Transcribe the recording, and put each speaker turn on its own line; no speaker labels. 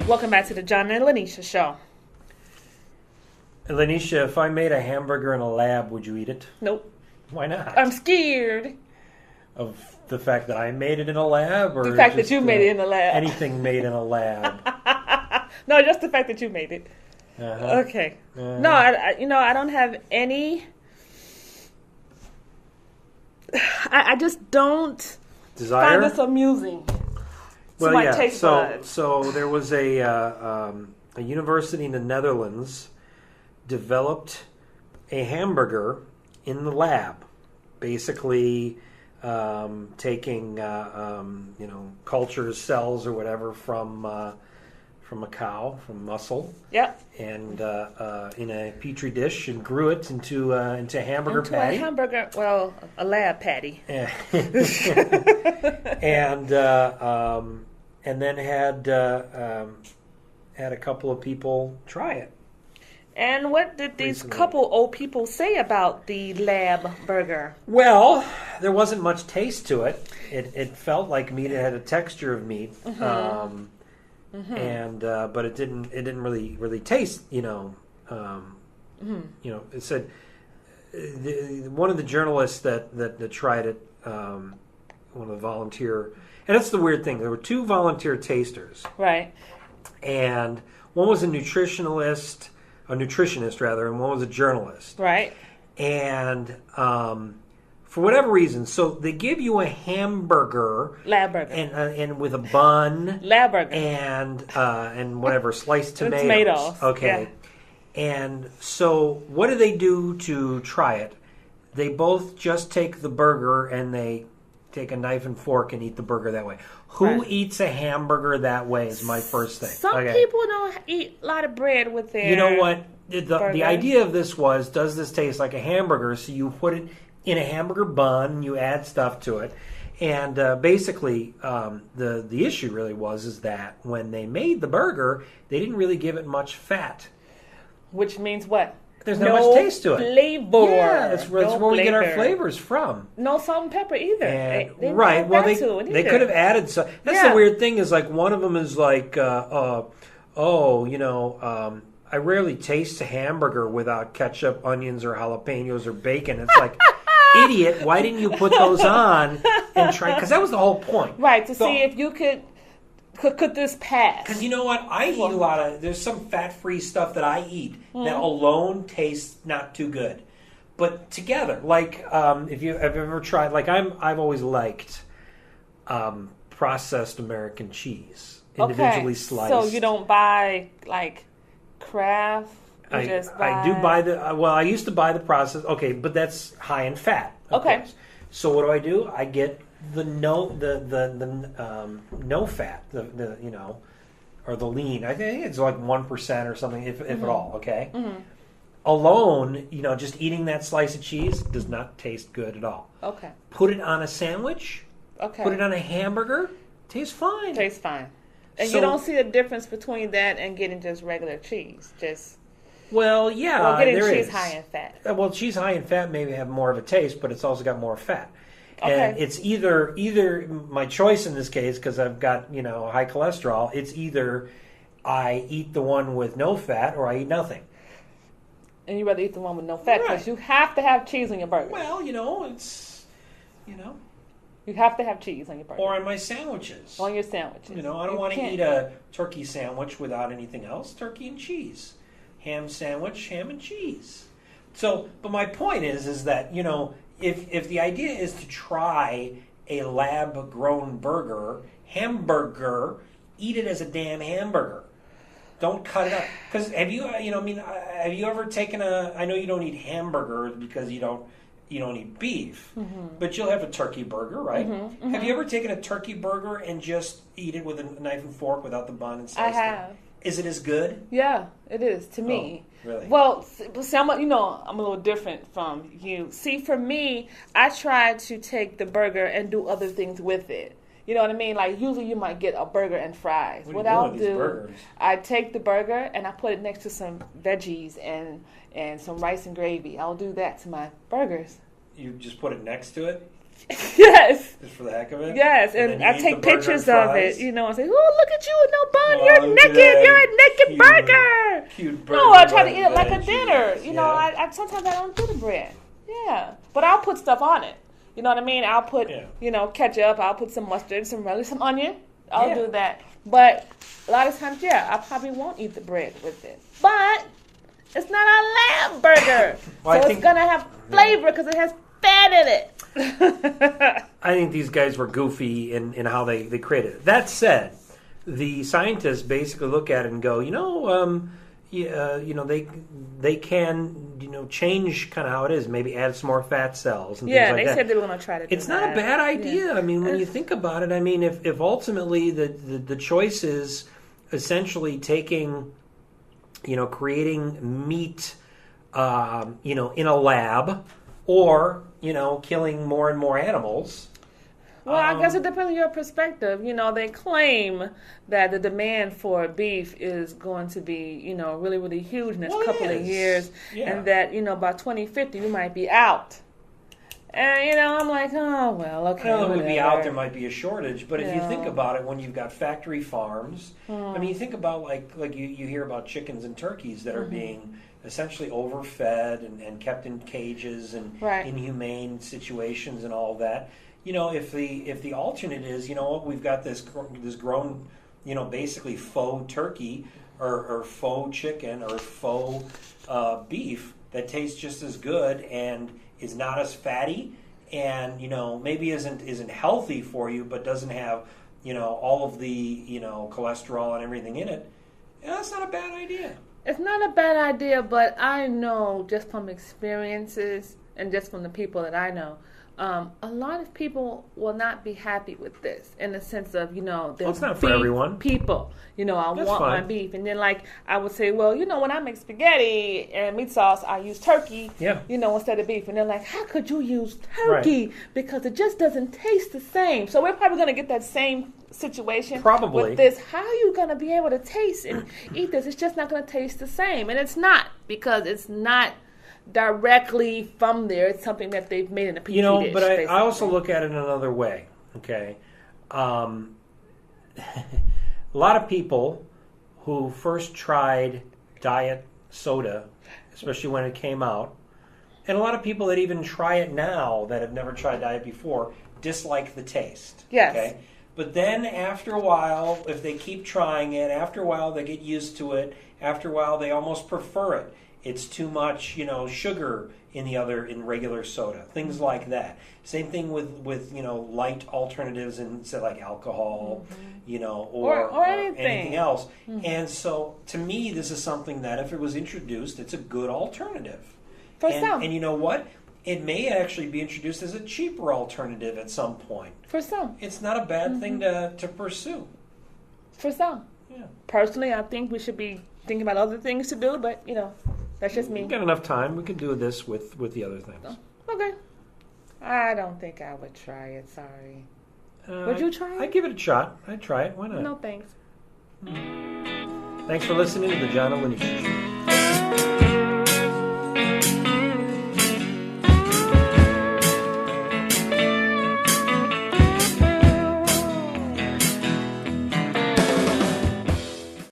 Welcome back to the John and Linetia show.
Linetia, if I made a hamburger in a lab, would you eat it?
Nope.
Why not?
I'm scared.
Of the fact that I made it in a lab? Or
the fact
just,
that you made it in a lab.
Anything made in a lab.
No, just the fact that you made it.
Uh-huh.
Okay.
Uh-huh.
No, I don't have any... I just don't
Desire?
find this amusing.
Well,
my
yeah.
taste buds.
So there was a university in the Netherlands developed a hamburger in the lab, basically taking culture cells or whatever from a cow, from muscle.
Yep.
And in a petri dish and grew it into a hamburger patty.
A hamburger, well, a lab patty.
And then had a couple of people try it.
And what did these
Recently.
couple old people say about the lab burger?
Well, there wasn't much taste to it. It felt like meat. It had a texture of meat, and but it didn't really taste. It said one of the journalists that tried it, one of the volunteer, and that's the weird thing. There were two volunteer tasters,
Right.
and one was a nutritionist rather, and one was a journalist.
Right.
And for whatever reason, so they give you a hamburger,
Lab burger.
and with a bun,
Lab burger.
and whatever sliced tomatoes.
Tomatoes,
Okay.
yeah.
And so, what do they do to try it? They both just take the burger and they take a knife and fork and eat the burger that way. Who
Right.
eats a hamburger that way is my first thing.
Some
Okay.
people don't eat a lot of bread with their...
You know what? The
burgers.
idea of this was, does this taste like a hamburger? So you put it in a hamburger bun, you add stuff to it. And basically, the issue really is that when they made the burger, they didn't really give it much fat.
Which means what?
There's not much taste to it.
Flavor.
Yeah, that's where we get our
flavor.
flavors from.
No salt and pepper either.
And,
They
right. Well, they
they
could have added some. That's
Yeah.
the weird thing is like one of them is like, I rarely taste a hamburger without ketchup, onions, or jalapenos or bacon. It's like, idiot, why didn't you put those on and try? Because that was the whole point.
Right, to see if you could this pass.
Because you know what? I eat a lot of, there's some fat-free stuff that I eat that alone tastes not too good. But together, like if you've ever tried, like I've always liked processed American cheese, individually sliced.
So you don't buy like Kraft? You just buy...
I do buy I used to buy the processed, okay, but that's high in fat.
Okay.
Course. So what do? I get the no fat, or the lean. I think it's like 1% or something, if at all. Okay.
Mm-hmm.
Alone, just eating that slice of cheese does not taste good at all.
Okay.
Put it on a sandwich.
Okay.
Put it on a hamburger. Tastes fine.
Tastes fine. And
So-
you don't see a difference between that and getting just regular cheese.
Well, yeah,
Well, getting
there
cheese
is.
high in fat.
Well, cheese high in fat may have more of a taste, but it's also got more fat.
Okay.
And it's either my choice in this case, because I've got high cholesterol. It's either I eat the one with no fat or I eat nothing.
And you rather eat the one with no fat because
Right.
you have to have cheese on your burger.
Well, it's
You have to have cheese on your burger.
or on my sandwiches.
On your sandwiches.
I don't want to eat a turkey sandwich without anything else. Turkey and cheese, ham sandwich, ham and cheese. So, but my point is that if the idea is to try a lab-grown hamburger, eat it as a damn hamburger. Don't cut it up. Because have you ever taken I know you don't eat hamburgers because you don't eat beef, but you'll have a turkey burger, right? Have you ever taken a turkey burger and just eat it with a knife and fork without the bun and sliced
I have.
it? Is it as good?
Yeah, it is to me.
Oh, really?
Well, see, I'm a little different from you. See, for me, I try to take the burger and do other things with it. You know what I mean? Like usually you might get a burger and fries.
What do you do with these burgers?
I take the burger and I put it next to some veggies and some rice and gravy. I'll do that to my burgers.
You just put it next to it?
Yes.
Just for the heck of it?
Yes,
And
and
then
I
you eat
take
the burger
pictures
and
of
fries?
it, you know, and say, "Oh, look at you with no bun.
Oh,
You're
look at
naked.
that
You're a naked
cute-
burger."
Cute burger.
No, I try to
with
eat it like a
veggies.
dinner. You know,
Yeah.
I sometimes I don't do the bread. Yeah, but I'll put stuff on it. You know what I mean? I'll put, you know, ketchup. I'll put some mustard, some relish, some onion. I'll do that. But a lot of times, I probably won't eat the bread with it. But it's not a lamb burger,
Well,
so it's gonna have flavor because it has fat in it.
I think these guys were goofy in how they created it. That said, the scientists basically look at it and go, they can change kind of how it is, maybe add some more fat cells and things like that.
Yeah, they said they were going to try to do
It's not a bad idea. I mean, when you think about it, I mean, if ultimately the choice is essentially taking, creating meat, in a lab, or killing more and more animals.
Well, I guess it depends on your perspective. They claim that the demand for beef is going to be, really, really huge in this couple of years. Yeah. And that, by 2050, we might be out. And, I'm like, oh, well, okay.
Well, it would be out, there might be a shortage. But if you think about it, when you've got factory farms, I mean, you think about, like you hear about chickens and turkeys that are being essentially overfed and kept in cages and inhumane situations and all of that. If the alternate is, we've got this grown, basically faux turkey or faux chicken or faux beef that tastes just as good and is not as fatty and maybe isn't healthy for you, but doesn't have all of the cholesterol and everything in it. That's not a bad idea.
It's not a bad idea, but I know just from experiences and just from the people that I know. A lot of people will not be happy with this in the sense of,
it's not for everyone.
People, I want my beef. And then, I would say, well, when I make spaghetti and meat sauce, I use turkey, instead of beef. And they're like, how could you use turkey? Right. Because it just doesn't taste the same. So we're probably going to get that same situation with this. How are you going to be able to taste and eat this? It's just not going to taste the same. And it's not, because it's not directly from there. It's something that they've made in a petri dish.
But I also look at it another way. Okay, a lot of people who first tried diet soda, especially when it came out, and a lot of people that even try it now that have never tried diet before, dislike the taste.
Yes.
Okay. But then after a while, if they keep trying it, after a while they get used to it. After a while, they almost prefer it. It's too much, sugar in regular soda, things like that. Same thing with light alternatives in, say, like alcohol, or anything else. Mm-hmm. And so, to me, this is something that if it was introduced, it's a good alternative.
For some.
And you know what? It may actually be introduced as a cheaper alternative at some point.
For some.
It's not a bad thing to pursue.
For some.
Yeah.
Personally, I think we should be thinking about other things to do, but, that's just me.
We've got enough time. We can do this with the other things.
Oh, okay. I don't think I would try it. Sorry. Would you try it?
I'd give it a shot. I'd try it. Why not?
No, thanks.
Thanks for listening to the John and Linetia Show.